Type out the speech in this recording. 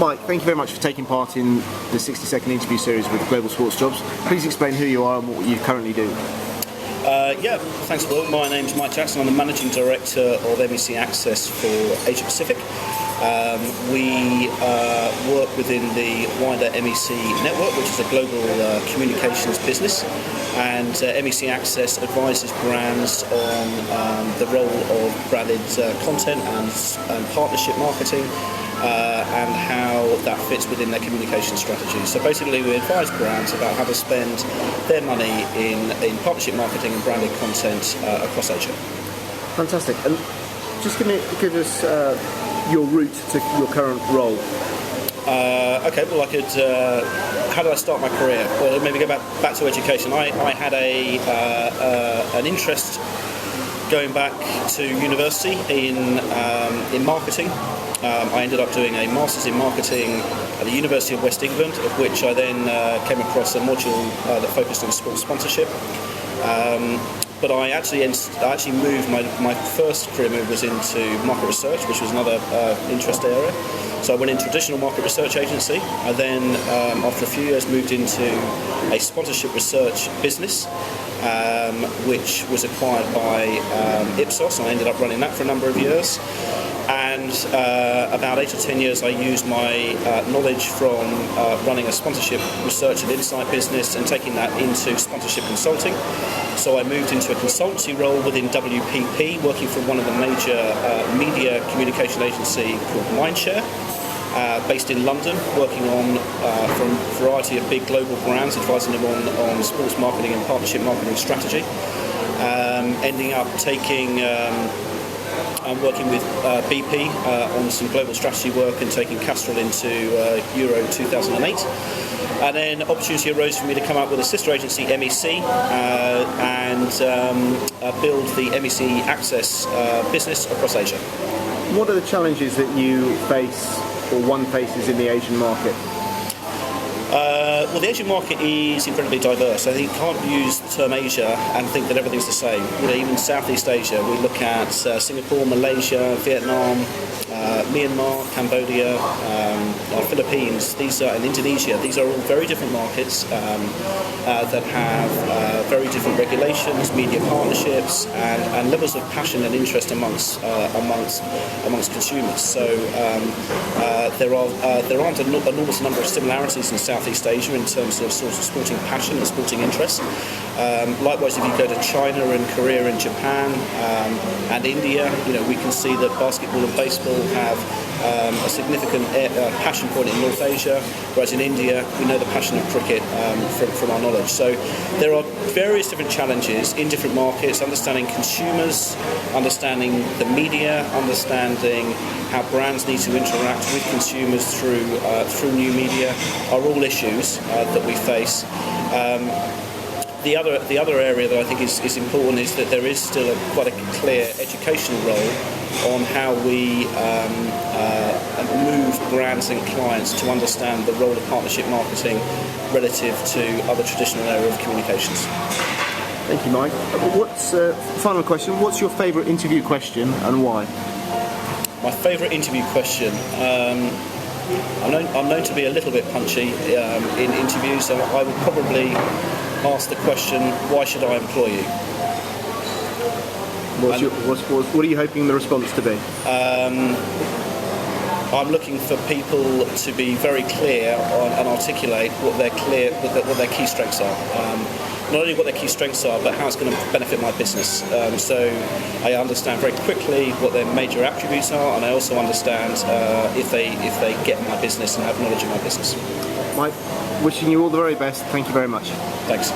Mike, thank you very much for taking part in the 60-second interview series with Global Sports Jobs. Please explain who you are and what you currently do. Yeah, thanks, Will. My name's Mike Jackson. I'm the Managing Director of MEC Access for Asia Pacific. We work within the wider MEC network, which is a global communications business. And MEC Access advises brands on the role of branded content and partnership marketing and how that fits within their communication strategy. So basically we advise brands about how to spend their money in partnership marketing and branded content across Asia. Fantastic. And just give us your route to your current role. Okay, well I could, how did I start my career? Well, maybe go back to education. I had an interest going back to university in marketing. I ended up doing a Masters in Marketing at the University of West England, of which I then came across a module that focused on sports sponsorship. But I actually moved, my first career move was into market research, which was another interest area. So I went into a traditional market research agency. I then, after a few years, moved into a sponsorship research business, which was acquired by Ipsos, and I ended up running that for a number of years. And about 8 or 10 years I used my knowledge from running a sponsorship research and insight business and taking that into sponsorship consulting. So I moved into a consultancy role within WPP, working for one of the major media communication agency called Mindshare, based in London, working on from a variety of big global brands, advising them on sports marketing and partnership marketing strategy. Ending up taking I'm working with BP on some global strategy work and taking Castrol into Euro 2008. And then opportunity arose for me to come up with a sister agency, MEC, and build the MEC Access business across Asia. What are the challenges that you face, or one faces, in the Asian market? Well, the Asian market is incredibly diverse. I think you can't use the term Asia and think that everything's the same. You know, even Southeast Asia, we look at Singapore, Malaysia, Vietnam, Myanmar, Cambodia, Philippines, and Indonesia. These are all very different markets that have very different regulations, media partnerships, and levels of passion and interest amongst consumers. So there aren't an enormous number of similarities in Southeast Asia in terms of sort of sporting passion and sporting interest. Likewise, if you go to China and Korea and Japan and India, we can see that basketball and baseball have a significant passion point in North Asia, whereas in India we know the passion of cricket from our knowledge. So there are various different challenges in different markets, understanding consumers, understanding the media, understanding how brands need to interact with consumers through new media are all issues that we face. The other area that I think is important is that there is still quite a clear educational role on how we move brands and clients to understand the role of partnership marketing relative to other traditional areas of communications. Thank you, Mike. Final question, what's your favourite interview question and why? My favourite interview question, I'm known to be a little bit punchy in interviews, so I would probably ask the question, why should I employ you? What are you hoping the response to be? I'm looking for people to be very clear and articulate what their key strengths are. Not only what their key strengths are, but how it's going to benefit my business. So I understand very quickly what their major attributes are, and I also understand if they get my business and have knowledge of my business. Mike, wishing you all the very best. Thank you very much. Thanks.